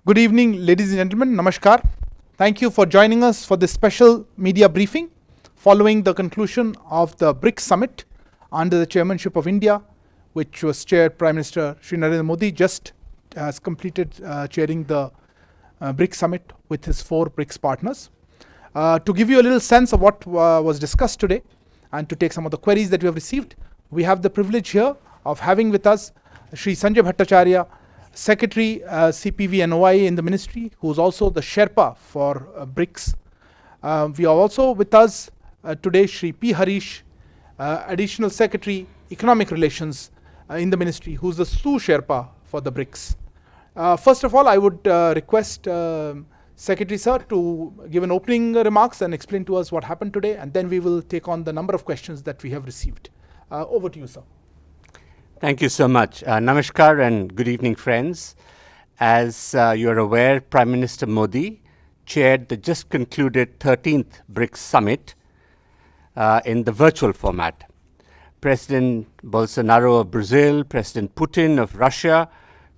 Good evening, ladies and gentlemen. Namaskar. Thank you for joining us for this special media briefing following the conclusion of the BRICS summit under the chairmanship of India, which was chaired Prime Minister Shri Narendra Modi just has completed chairing the BRICS summit with his 4 BRICS partners. To give you a little sense of what was discussed today and to take some of the queries that we have received, we have the privilege here of having with us Shri Sanjay Bhattacharyya, Secretary CPV and OIA in the ministry, who is also the Sherpa for BRICS. We are also with us today Shri P. Harish, Additional Secretary Economic Relations in the ministry, who is the Sous Sherpa for the BRICS. First of all, I would request Secretary Sir to give an opening remarks and explain to us what happened today, and then we will take on the number of questions that we have received. Over to you, sir. Thank you so much. Namaskar and good evening, friends. As you are aware, Prime Minister Modi chaired the just concluded 13th BRICS summit in the virtual format. President Bolsonaro of Brazil, President Putin of Russia,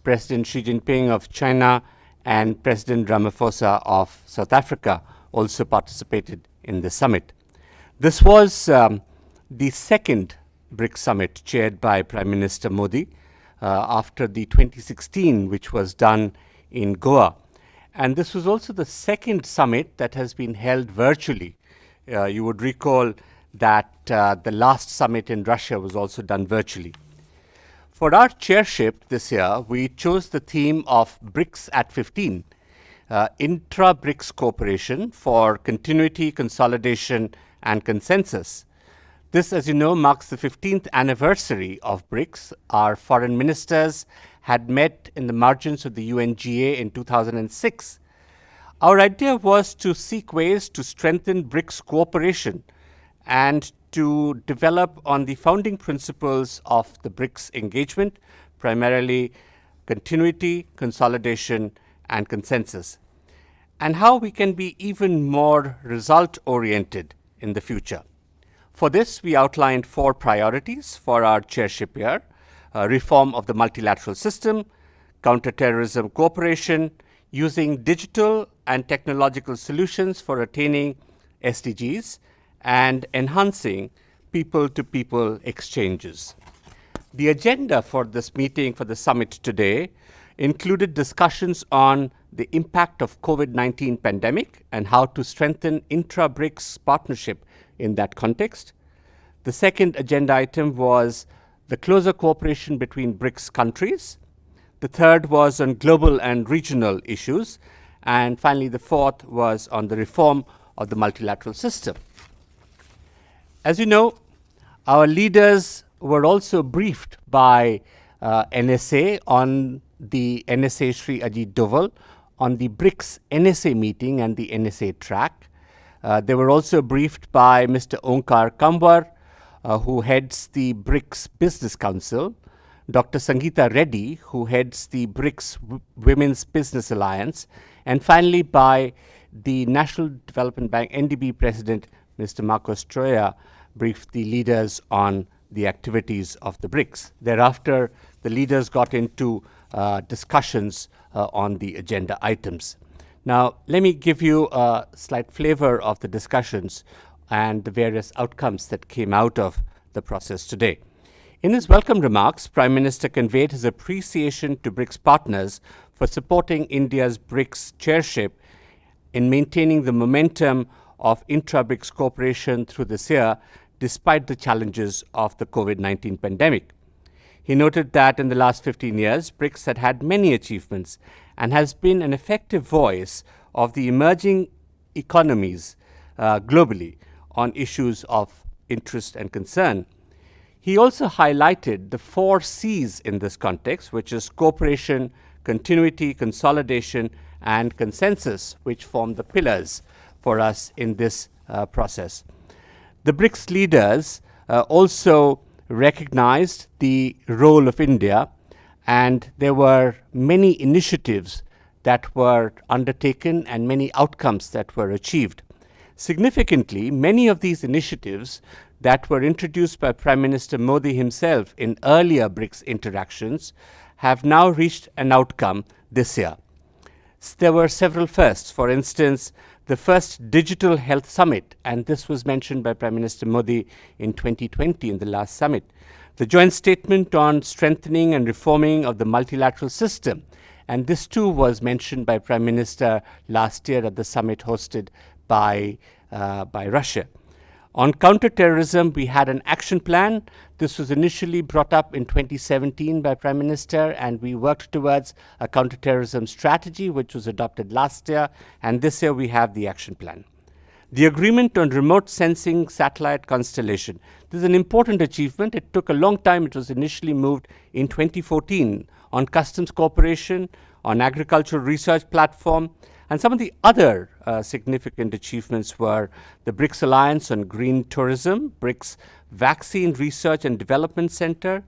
President Xi Jinping of China, and President Ramaphosa of South Africa also participated in the summit. This was the second BRICS summit chaired by Prime Minister Modi after the 2016, which was done in Goa. And this was also the second summit that has been held virtually. You would recall that the last summit in Russia was also done virtually. For our chairship this year, we chose the theme of BRICS at 15, intra-BRICS cooperation for continuity, consolidation, and consensus. This, as you know, marks the 15th anniversary of BRICS. Our foreign ministers had met in the margins of the UNGA in 2006. Our idea was to seek ways to strengthen BRICS cooperation and to develop on the founding principles of the BRICS engagement, primarily continuity, consolidation, and consensus, and how we can be even more result-oriented in the future. For this, we outlined 4 priorities for our chairship year: reform of the multilateral system, counterterrorism cooperation, using digital and technological solutions for attaining SDGs, and enhancing people-to-people exchanges. The agenda for this meeting for the summit today included discussions on the impact of COVID-19 pandemic and how to strengthen intra-BRICS partnership in that context. The second agenda item was the closer cooperation between BRICS countries. The third was on global and regional issues. And finally, the fourth was on the reform of the multilateral system. As you know, our leaders were also briefed by NSA on the NSA Shri Ajit Doval on the BRICS NSA meeting and the NSA track. They were also briefed by Mr. Onkar Kamwar, who heads the BRICS Business Council, Dr. Sangeeta Reddy, who heads the BRICS Women's Business Alliance, and finally by the National Development Bank NDB President, Mr. Marcos Troya, briefed the leaders on the activities of the BRICS. Thereafter, the leaders got into discussions on the agenda items. Now, let me give you a slight flavor of the discussions and the various outcomes that came out of the process today. In his welcome remarks, Prime Minister conveyed his appreciation to BRICS partners for supporting India's BRICS chairship in maintaining the momentum of intra-BRICS cooperation through this year, despite the challenges of the COVID-19 pandemic. He noted that in the last 15 years, BRICS had had many achievements and has been an effective voice of the emerging economies globally on issues of interest and concern. He also highlighted the 4 C's in this context, which is cooperation, continuity, consolidation, and consensus, which form the pillars for us in this process. The BRICS leaders also recognized the role of India, and there were many initiatives that were undertaken and many outcomes that were achieved. Significantly, many of these initiatives that were introduced by Prime Minister Modi himself in earlier BRICS interactions have now reached an outcome this year. There were several firsts. For instance, the first digital health summit, and this was mentioned by Prime Minister Modi in 2020 in the last summit. The joint statement on strengthening and reforming of the multilateral system, and this too was mentioned by Prime Minister last year at the summit hosted by Russia. On counterterrorism, we had an action plan. This was initially brought up in 2017 by Prime Minister, and we worked towards a counterterrorism strategy, which was adopted last year, and this year we have the action plan. The agreement on remote sensing satellite Constellation. This is an important achievement. It took a long time. It was initially moved in 2014 on customs cooperation, on agricultural research platform, and some of the other significant achievements were the BRICS Alliance on Green Tourism, BRICS Vaccine Research and Development Center.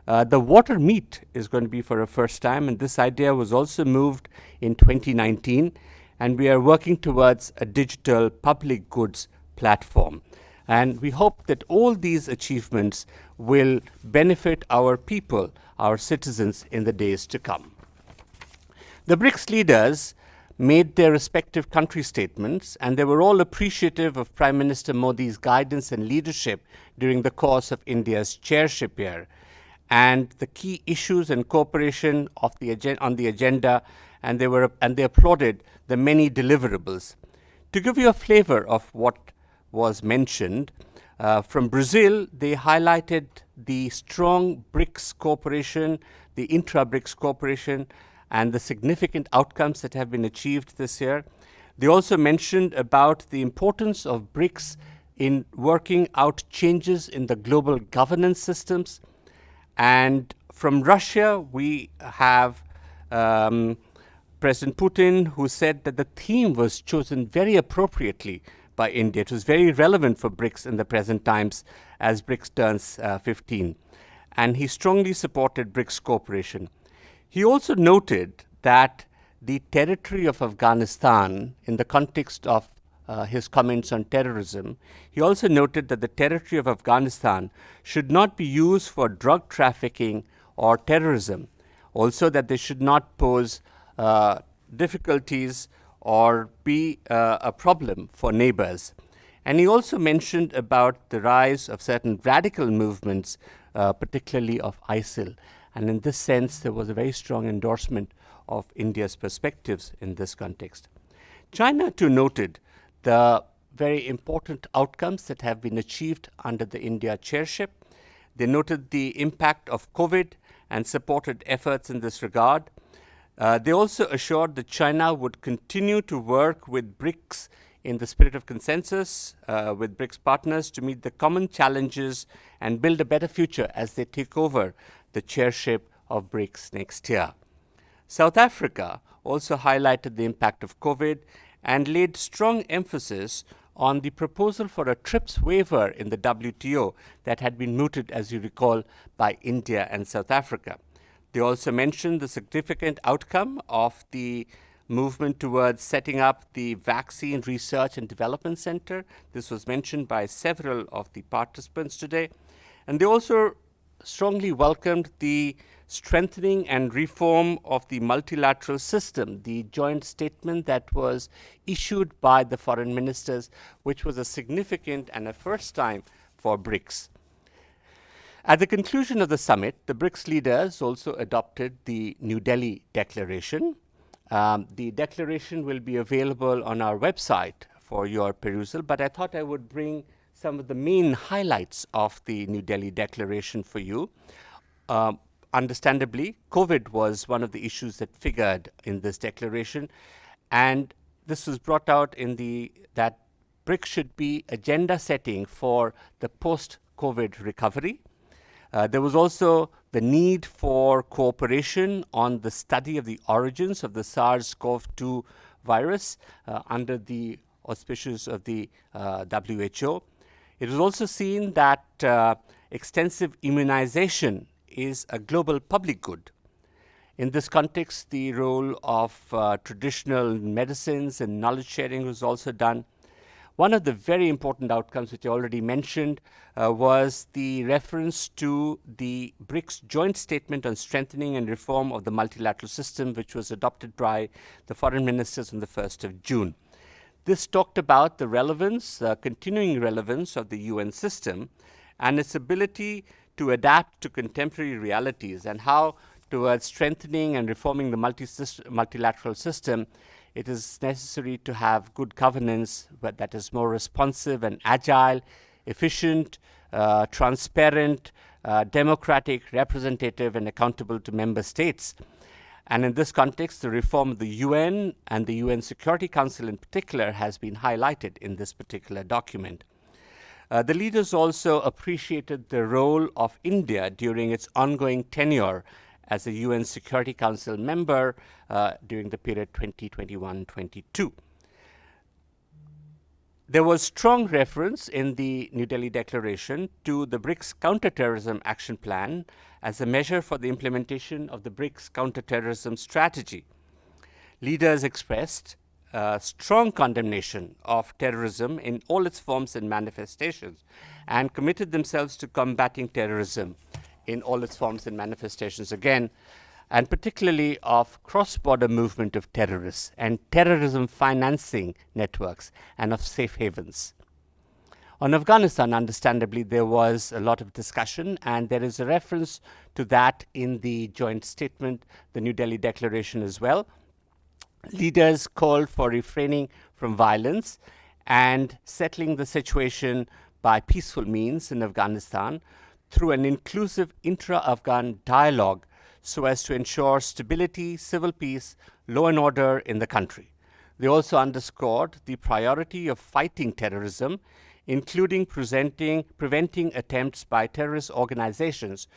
The water meet is going to be for a first time, and this idea was also moved in 2019, and we are working towards a digital public goods platform. And we hope that all these achievements will benefit our people, our citizens, in the days to come. The BRICS leaders made their respective country statements, and they were all appreciative of Prime Minister Modi's guidance and leadership during the course of India's chairship year, and the key issues and cooperation on the agenda, and they applauded the many deliverables. To give you a flavor of what was mentioned, from Brazil, they highlighted the strong BRICS cooperation, the intra-BRICS cooperation, and the significant outcomes that have been achieved this year. They also mentioned about the importance of BRICS in working out changes in the global governance systems. And from Russia, we have President Putin, who said that the theme was chosen very appropriately by India. It was very relevant for BRICS in the present times as BRICS turns 15. And he strongly supported BRICS cooperation. He also noted that the territory of Afghanistan, in the context of his comments on terrorism, he also noted that the territory of Afghanistan should not be used for drug trafficking or terrorism. Also that they should not pose difficulties or be a problem for neighbors. And he also mentioned about the rise of certain radical movements, particularly of ISIL. And in this sense, there was a very strong endorsement of India's perspectives in this context. China too noted the very important outcomes that have been achieved under the India chairship. They noted the impact of COVID and supported efforts in this regard. They also assured that China would continue to work with BRICS in the spirit of consensus with BRICS partners to meet the common challenges and build a better future as they take over the chairship of BRICS next year. South Africa also highlighted the impact of COVID and laid strong emphasis on the proposal for a TRIPS waiver in the WTO that had been mooted, as you recall, by India and South Africa. They also mentioned the significant outcome of the movement towards setting up the Vaccine Research and Development Center. This was mentioned by several of the participants today. And they also strongly welcomed the strengthening and reform of the multilateral system, the joint statement that was issued by the foreign ministers, which was a significant and a first time for BRICS. At the conclusion of the summit, the BRICS leaders also adopted the New Delhi Declaration. The declaration will be available on our website for your perusal, but I thought I would bring some of the main highlights of the New Delhi Declaration for you. Understandably, COVID was one of the issues that figured in this declaration, and this was brought out in that BRICS should be agenda setting for the post-COVID recovery. There was also the need for cooperation on the study of the origins of the SARS-CoV-2 virus under the auspices of the WHO. It was also seen that extensive immunization is a global public good. In this context, the role of traditional medicines and knowledge sharing was also done. One of the very important outcomes, which I already mentioned, was the reference to the BRICS joint statement on strengthening and reform of the multilateral system, which was adopted by the foreign ministers on the 1st of June. This talked about the relevance, continuing relevance of the UN system and its ability to adapt to contemporary realities, and how towards strengthening and reforming the multilateral system, it is necessary to have good governance that is more responsive and agile, efficient, transparent, democratic, representative, and accountable to member states. And in this context, the reform of the UN and the UN Security Council in particular has been highlighted in this particular document. The leaders also appreciated the role of India during its ongoing tenure as a UN Security Council member during the period 2021-22. There was strong reference in the New Delhi Declaration to the BRICS Counterterrorism Action Plan as a measure for the implementation of the BRICS counterterrorism strategy. Leaders expressed strong condemnation of terrorism in all its forms and manifestations, and committed themselves to combating terrorism in all its forms and manifestations again, and particularly of cross-border movement of terrorists and terrorism financing networks and of safe havens. On Afghanistan, understandably, there was a lot of discussion, and there is a reference to that in the joint statement, the New Delhi Declaration as well. Leaders called for refraining from violence and settling the situation by peaceful means in Afghanistan through an inclusive intra-Afghan dialogue so as to ensure stability, civil peace, law and order in the country. They also underscored the priority of fighting terrorism, including preventing attempts by terrorist organizations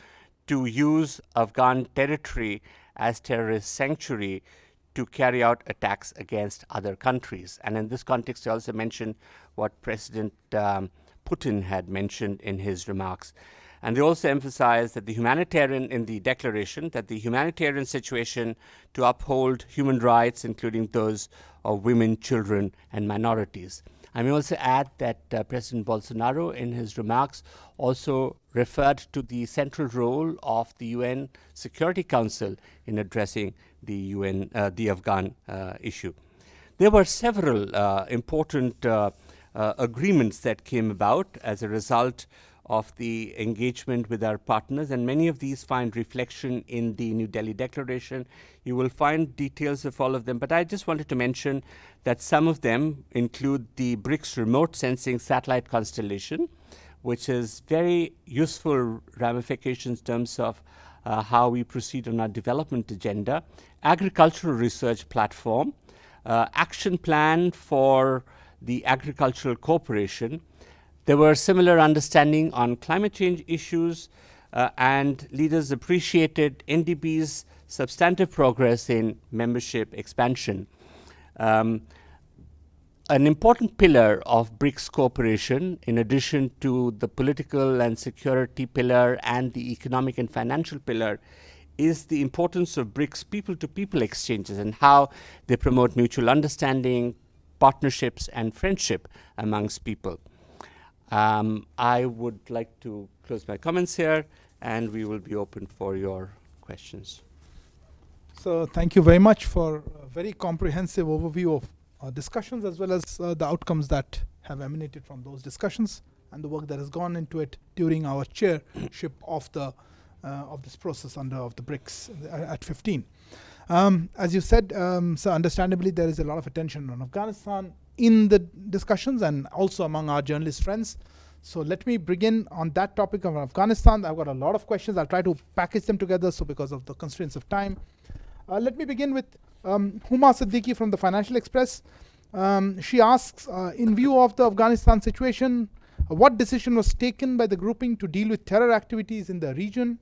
to use Afghan territory as terrorist sanctuary to carry out attacks against other countries. And in this context, I also mentioned what President Putin had mentioned in his remarks. And they also emphasized that the humanitarian situation to uphold human rights, including those of women, children, and minorities. I may also add that President Bolsonaro, in his remarks, also referred to the central role of the UN Security Council in addressing the Afghan issue. There were several important agreements that came about as a result of the engagement with our partners, and many of these find reflection in the New Delhi Declaration. You will find details of all of them, but I just wanted to mention that some of them include the BRICS remote sensing satellite constellation, which is very useful ramifications in terms of how we proceed on our development agenda, agricultural research platform, action plan for the agricultural cooperation. There were similar understanding on climate change issues, and leaders appreciated NDB's substantive progress in membership expansion. An important pillar of BRICS cooperation, in addition to the political and security pillar and the economic and financial pillar, is the importance of BRICS people-to-people exchanges and how they promote mutual understanding, partnerships, and friendship amongst people. I would like to close my comments here, and we will be open for your questions. So thank you very much for a very comprehensive overview of our discussions, as well as the outcomes that have emanated from those discussions and the work that has gone into it during our chairship of this process of the BRICS at 15. As you said, so understandably there is a lot of attention on Afghanistan in the discussions and also among our journalist friends. So let me begin on that topic of Afghanistan. I've got a lot of questions. I'll try to package them together, so because of the constraints of time. Let me begin with Huma Siddiqui from the Financial Express. She asks, in view of the Afghanistan situation, what decision was taken by the grouping to deal with terror activities in the region?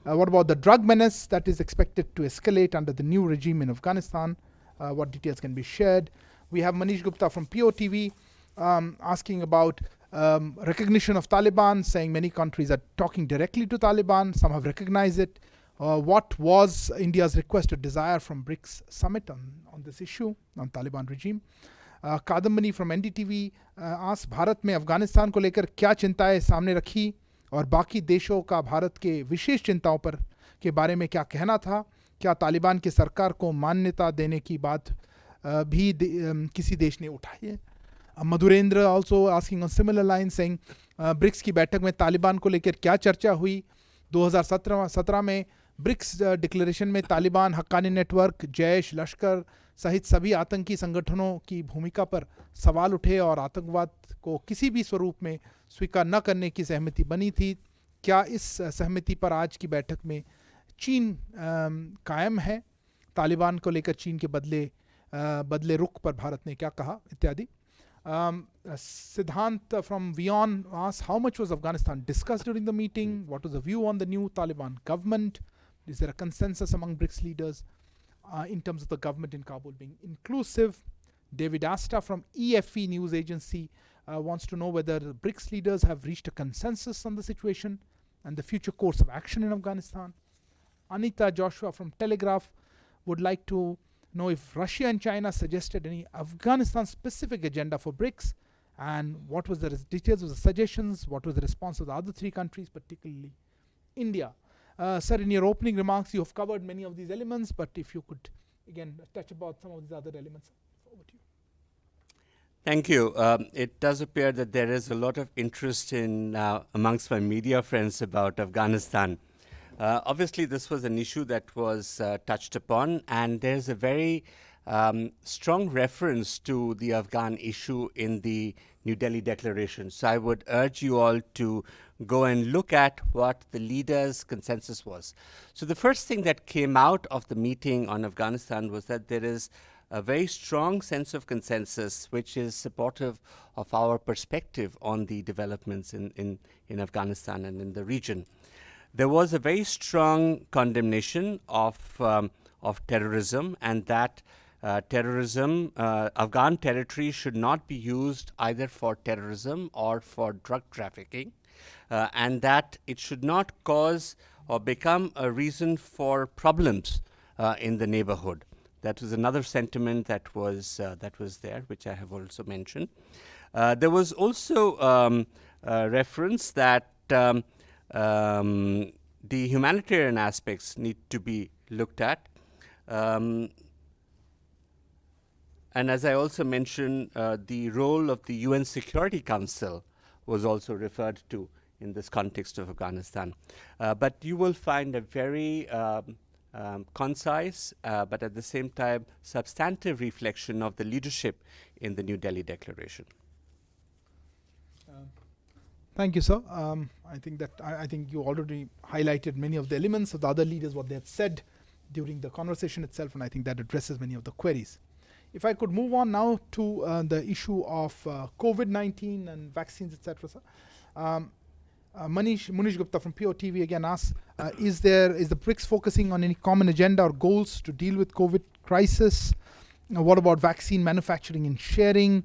What about the drug menace that is expected to escalate under the new regime in Afghanistan? What details can be shared? We have Manish Gupta from POTV asking about recognition of Taliban, saying many countries are talking directly to Taliban. Some have recognized it. What was India's request or desire from BRICS summit on this issue, on Taliban regime? Kadambini from NDTV आस भारत में अफगानिस्तान को लेकर क्या चिंताएं सामने रखी और बाकी देशों का भारत के विशेष चिंताओं पर के बारे में क्या कहना था, क्या तालिबान की सरकार को मान्यता देने की बात भी किसी देश ने उठाई है. Madhurendra also asking on similar line saying BRICS की बैठक में तालिबान को लेकर क्या चर्चा हुई. 2017 में ब्रिक्स डिक्लेरेशन में तालिबान, हक्कानी नेटवर्क, जैश, लश्कर सहित सभी आतंकी संगठनों की भूमिका पर सवाल उठे और आतंकवाद को किसी भी स्वरूप में स्वीकार न करने की सहमति बनी थी. क्या इस सहमति पर आज की बैठक में चीन कायम है? तालिबान को लेकर चीन के बदले रुख पर भारत ने क्या कहा, इत्यादि. Siddhant from Vion asks, how much was Afghanistan discussed during the meeting? What was the view on the new Taliban government? Is there a consensus among BRICS leaders in terms of the government in Kabul being inclusive? David Asta from EFE news agency wants to know whether the BRICS leaders have reached a consensus on the situation and the future course of action in Afghanistan. Anita Joshua from Telegraph would like to know if Russia and China suggested any Afghanistan-specific agenda for BRICS, and what was the details of the suggestions, what was the response of the other three countries, particularly India. Sir, in your opening remarks, you have covered many of these elements, but if you could, again, touch about some of these other elements. Over to you. Thank you. It does appear that there is a lot of interest in amongst my media friends about Afghanistan. Obviously, this was an issue that was touched upon, and there's a very strong reference to the Afghan issue in the New Delhi Declaration. So I would urge you all to go and look at what the leaders' consensus was. So the first thing that came out of the meeting on Afghanistan was that there is a very strong sense of consensus which is supportive of our perspective on the developments in Afghanistan and in the region. There was a very strong condemnation of terrorism, and that Afghan territory should not be used either for terrorism or for drug trafficking, and that it should not cause or become a reason for problems in the neighborhood. That was another sentiment that was there, which I have also mentioned. There was also a reference that the humanitarian aspects need to be looked at. And as I also mentioned, the role of the UN Security Council was also referred to in this context of Afghanistan. But you will find a very concise, but at the same time substantive reflection of the leadership in the New Delhi Declaration. Thank you, sir. I think you already highlighted many of the elements of the other leaders, what they had said during the conversation itself, and I think that addresses many of the queries. If I could move on now to the issue of COVID-19 and vaccines, etc. Munish Gupta from POTV again asks, is the BRICS focusing on any common agenda or goals to deal with COVID crisis? What about vaccine manufacturing and sharing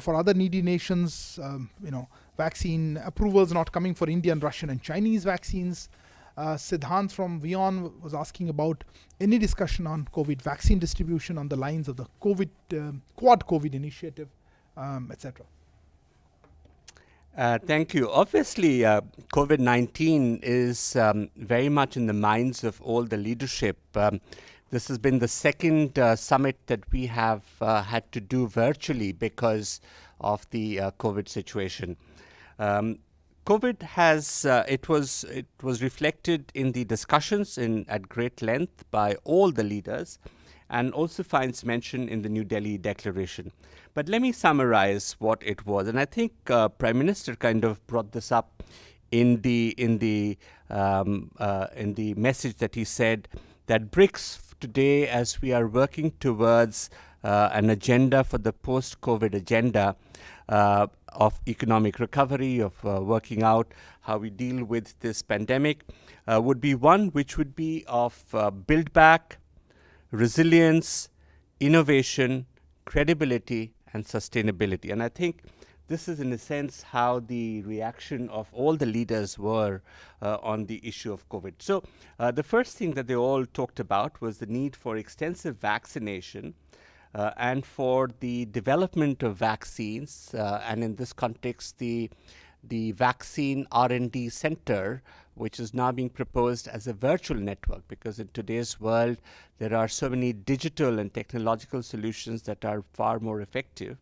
for other needy nations? Vaccine approvals not coming for Indian, Russian and Chinese vaccines. Siddhant from Vion was asking about any discussion on COVID vaccine distribution on the lines of the Quad COVID initiative, etc. Thank you. Obviously, COVID-19 is very much in the minds of all the leadership. This has been the second summit that we have had to do virtually because of the COVID situation. COVID has it was reflected in the discussions at great length by all the leaders, and also finds mention in the New Delhi Declaration. But let me summarize what it was, and I think Prime Minister kind of brought this up in the message that he said that BRICS today, as we are working towards an agenda for the post-COVID agenda of economic recovery, of working out how we deal with this pandemic, would be one which would be of build back, resilience, innovation, credibility, and sustainability. And I think this is, in a sense, how the reaction of all the leaders were on the issue of COVID. So the first thing that they all talked about was the need for extensive vaccination and for the development of vaccines, and in this context, the Vaccine R&D Center, which is now being proposed as a virtual network, because in today's world, there are so many digital and technological solutions that are far more effective.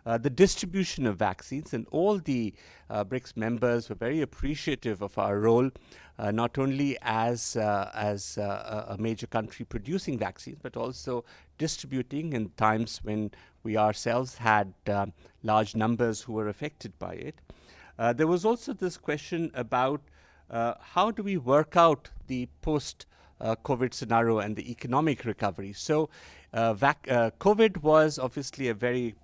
The distribution of vaccines, and all the BRICS members were very appreciative of our role, not only as a major country producing vaccines, but also distributing in times when we ourselves had large numbers who were affected by it. There was also this question about how do we work out the post-COVID scenario and the economic recovery. So COVID was obviously a very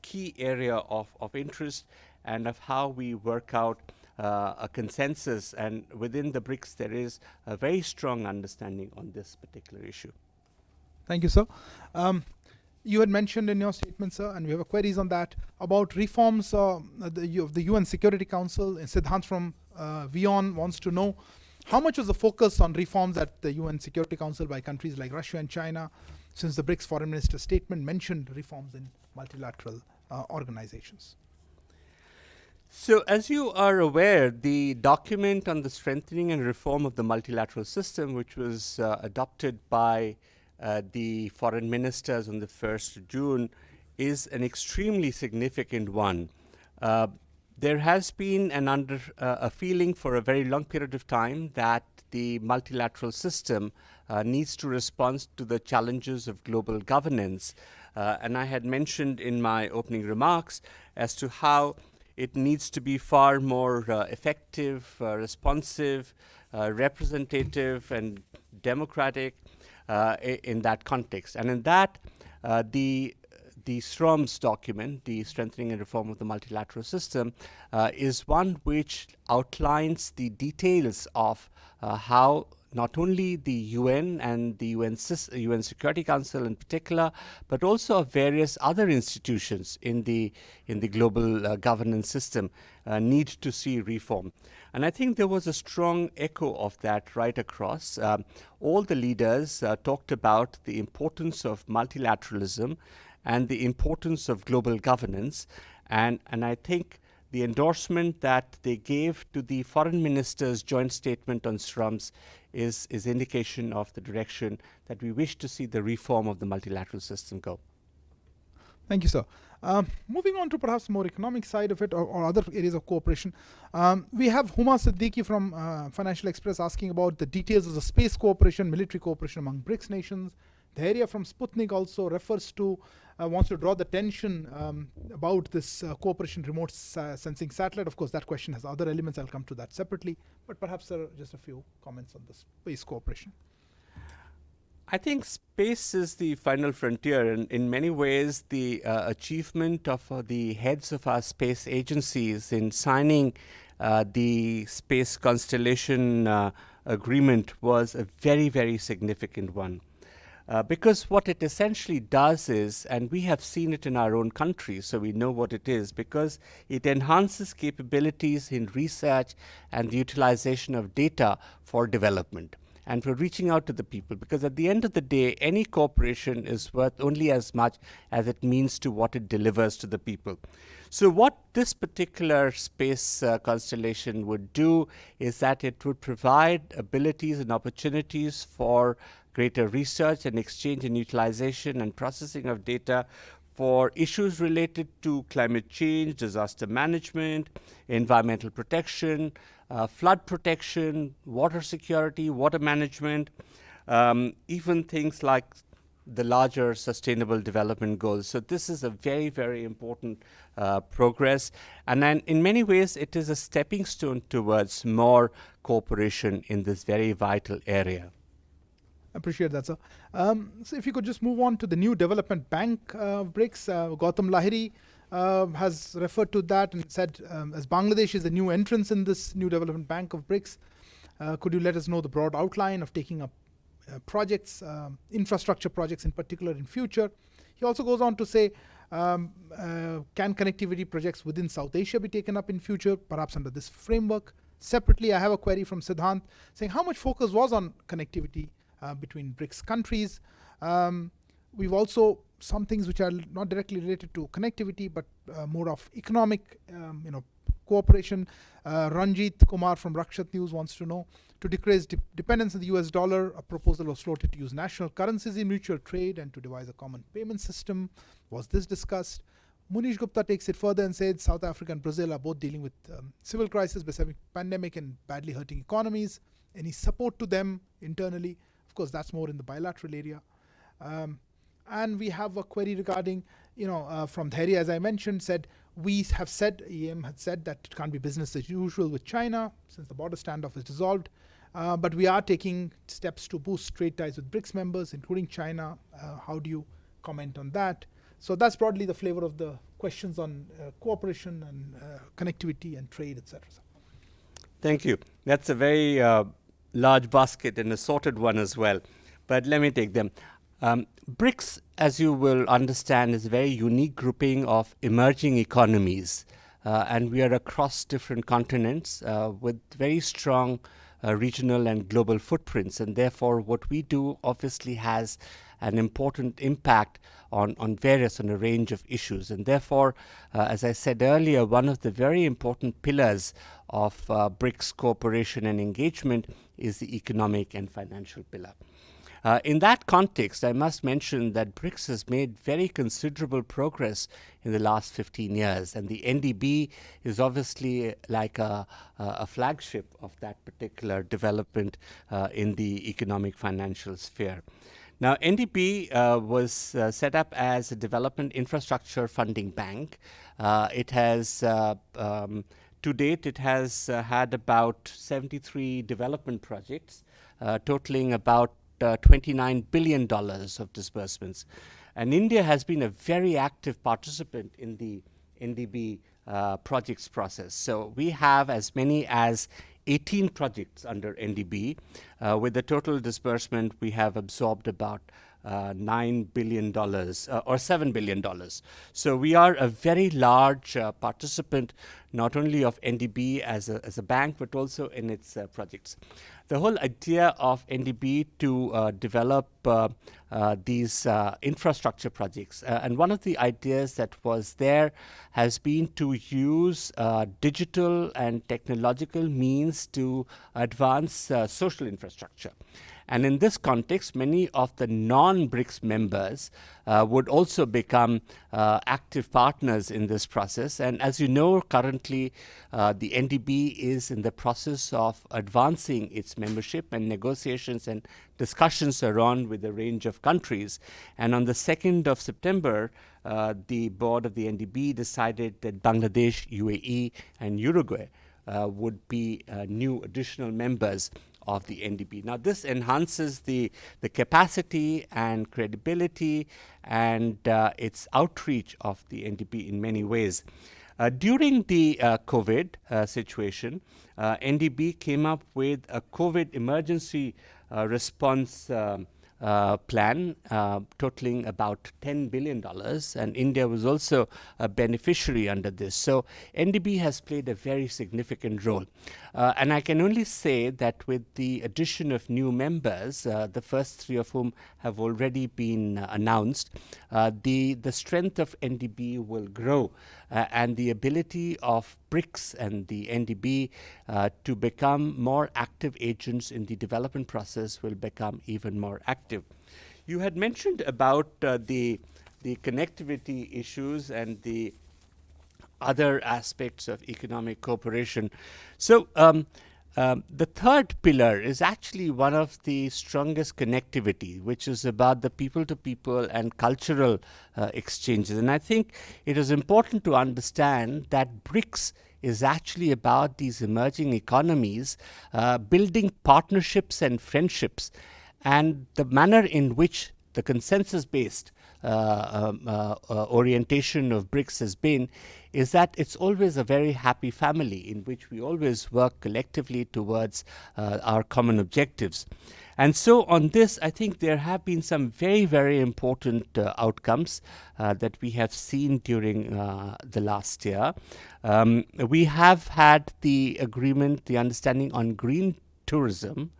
key area of interest, and of how we work out a consensus. And within the BRICS, there is a very strong understanding on this particular issue. Thank you, sir. You had mentioned in your statement, sir, and we have queries on that, about reforms of the UN Security Council. Siddhant from WION wants to know how much was the focus on reforms at the UN Security Council by countries like Russia and China, since the BRICS foreign minister statement mentioned reforms in multilateral organizations. So, as you are aware, the document on the strengthening and reform of the multilateral system, which was adopted by the foreign ministers on the 1st of June, is an extremely significant one. There has been a feeling for a very long period of time that the multilateral system needs to respond to the challenges of global governance. And I had mentioned in my opening remarks as to how it needs to be far more effective, responsive, representative, and democratic in that context. And in that, the SROM's document, the Strengthening and Reform of the Multilateral System, is one which outlines the details of how not only the UN and the UN Security Council in particular, but also of various other institutions in the global governance system need to see reform. And I think there was a strong echo of that right across. All the leaders talked about the importance of multilateralism and the importance of global governance. And I think the endorsement that they gave to the foreign ministers' joint statement on SROMs is indication of the direction that we wish to see the reform of the multilateral system go. Thank you, sir. Moving on to perhaps more economic side of it, or other areas of cooperation, we have Huma Siddiqui from Financial Express asking about the details of the space cooperation, military cooperation among BRICS nations. The area from Sputnik also refers to, wants to draw the attention about this cooperation remote sensing satellite. Of course, that question has other elements. I'll come to that separately. But perhaps there are just a few comments on the space cooperation. I think space is the final frontier, and in many ways, the achievement of the heads of our space agencies in signing the Space Constellation agreement was a very, very significant one. Because what it essentially does is, and we have seen it in our own country, so we know what it is, because it enhances capabilities in research and the utilization of data for development and for reaching out to the people. Because at the end of the day, any cooperation is worth only as much as it means to what it delivers to the people. So what this particular space constellation would do is that it would provide abilities and opportunities for greater research and exchange and utilization and processing of data for issues related to climate change, disaster management, environmental protection, flood protection, water security, water management, even things like the larger sustainable development goals. So this is a very, very important progress. And then in many ways, it is a stepping stone towards more cooperation in this very vital area. Appreciate that, sir. So if you could just move on to the new development bank of BRICS. Gautam Lahiri has referred to that and said, as Bangladesh is a new entrance in this new development bank of BRICS, could you let us know the broad outline of taking up projects, infrastructure projects in particular in future? He also goes on to say, can connectivity projects within South Asia be taken up in future, perhaps under this framework? Separately, I have a query from Siddhant saying how much focus was on connectivity between BRICS countries. We've also some things which are not directly related to connectivity, but more of economic, cooperation. Ranjit Kumar from Rakshat News wants to know, to decrease dependence on the US dollar, a proposal was floated to use national currencies in mutual trade and to devise a common payment system. Was this discussed? Munish Gupta takes it further and said South Africa and Brazil are both dealing with civil crisis, besetting pandemic and badly hurting economies. Any support to them internally? Of course, that's more in the bilateral area. And we have a query regarding, from Dhairya, as I mentioned, said, we have said, EM had said that it can't be business as usual with China since the border standoff is dissolved. But we are taking steps to boost trade ties with BRICS members, including China. How do you comment on that? So that's broadly the flavor of the questions on cooperation and connectivity and trade, etc. Thank you. That's a very large basket and a sorted one as well. But let me take them. BRICS, as you will understand, is a very unique grouping of emerging economies. And we are across different continents with very strong regional and global footprints. And therefore, what we do obviously has an important impact on a range of issues. And therefore, as I said earlier, one of the very important pillars of BRICS cooperation and engagement is the economic and financial pillar. In that context, I must mention that BRICS has made very considerable progress in the last 15 years, and the NDB is obviously like a flagship of that particular development in the economic financial sphere. Now, NDB was set up as a development infrastructure funding bank. It has, to date, it has had about 73 development projects, totaling about $29 billion of disbursements. And India has been a very active participant in the NDB projects process. So we have as many as 18 projects under NDB. With the total disbursement, we have absorbed about $9 billion or $7 billion. So we are a very large participant, not only of NDB as a bank, but also in its projects. The whole idea of NDB to develop these infrastructure projects, and one of the ideas that was there has been to use digital and technological means to advance social infrastructure. And in this context, many of the non-BRICS members would also become active partners in this process. And as you know, currently the NDB is in the process of advancing its membership, and negotiations and discussions are on with a range of countries. And on the 2nd of September, the board of the NDB decided that Bangladesh, UAE, and Uruguay would be new additional members of the NDB. Now, this enhances the capacity and credibility and its outreach of the NDB in many ways. During the COVID situation, NDB came up with a COVID emergency response plan totaling about $10 billion, and India was also a beneficiary under this. So NDB has played a very significant role. And I can only say that with the addition of new members, the first 3 of whom have already been announced, the strength of NDB will grow, and the ability of BRICS and the NDB to become more active agents in the development process will become even more active. You had mentioned about the connectivity issues and the other aspects of economic cooperation. So the third pillar is actually one of the strongest connectivity, which is about the people-to-people and cultural exchanges. And I think it is important to understand that BRICS is actually about these emerging economies building partnerships and friendships. And the manner in which the consensus-based orientation of BRICS has been is that it's always a very happy family in which we always work collectively towards our common objectives. And so on this, I think there have been some very, very important outcomes that we have seen during the last year. We have had the agreement, the understanding on green tourism.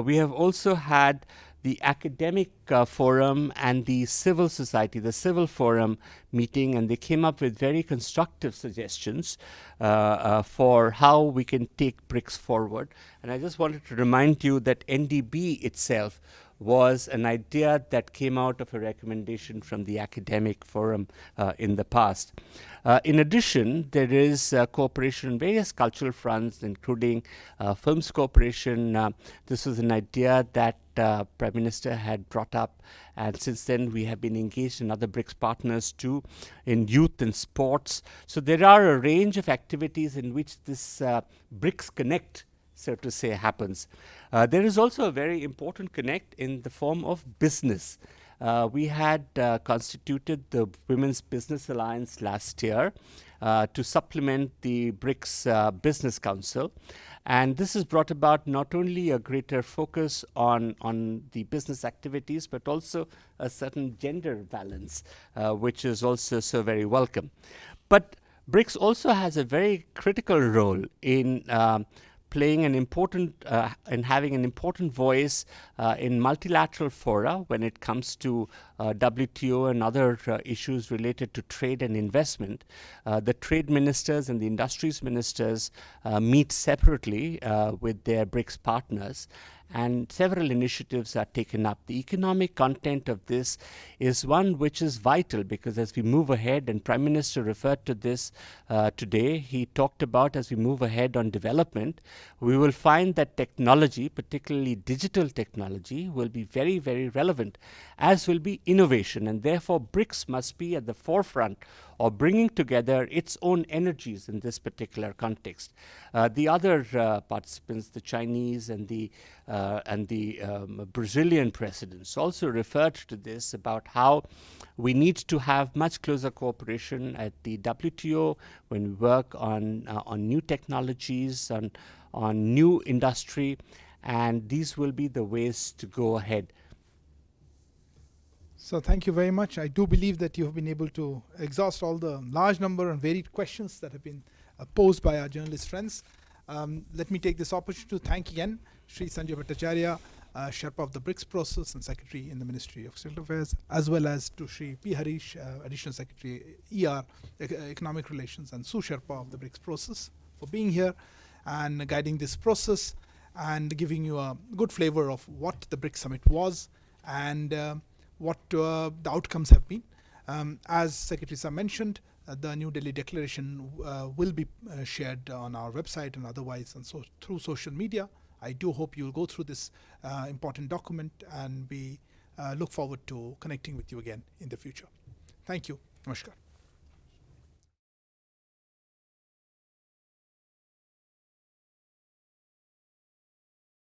We have also had the academic forum and the civil society, the civil forum meeting, and they came up with very constructive suggestions for how we can take BRICS forward. And I just wanted to remind you that NDB itself was an idea that came out of a recommendation from the academic forum in the past. In addition, there is cooperation on various cultural fronts, including films cooperation. This was an idea that Prime Minister had brought up, and since then we have been engaged in other BRICS partners too, in youth and sports. So there are a range of activities in which this BRICS Connect, so to say, happens. There is also a very important connect in the form of business. We had constituted the Women's Business Alliance last year to supplement the BRICS Business Council. And this has brought about not only a greater focus on the business activities, but also a certain gender balance, which is also so very welcome. But BRICS also has a very critical role in playing an important and having an important voice in multilateral fora when it comes to WTO and other issues related to trade and investment. The trade ministers and the industries ministers meet separately with their BRICS partners, and several initiatives are taken up. The economic content of this is one which is vital, because as we move ahead, and Prime Minister referred to this today, he talked about as we move ahead on development, we will find that technology, particularly digital technology, will be very, very relevant, as will be innovation, and therefore BRICS must be at the forefront of bringing together its own energies in this particular context. The other participants, the Chinese and the Brazilian presidents, also referred to this about how we need to have much closer cooperation at the WTO when we work on new technologies, on new industry, and these will be the ways to go ahead. So thank you very much. I do believe that you have been able to exhaust all the large number and varied questions that have been posed by our journalist friends. Let me take this opportunity to thank again Shri Sanjay Bhattacharyya, Sherpa of the BRICS process and Secretary in the Ministry of External Affairs, as well as to Shri P. Harish, Additional Secretary, ER, Economic Relations, and Sue Sherpa of the BRICS process, for being here and guiding this process and giving you a good flavor of what the BRICS Summit was and what the outcomes have been. As Secretary Sir mentioned, the New Delhi Declaration will be shared on our website and otherwise, and so through social media. I do hope you'll go through this important document, and we look forward to connecting with you again in the future. Thank you. Namaskar.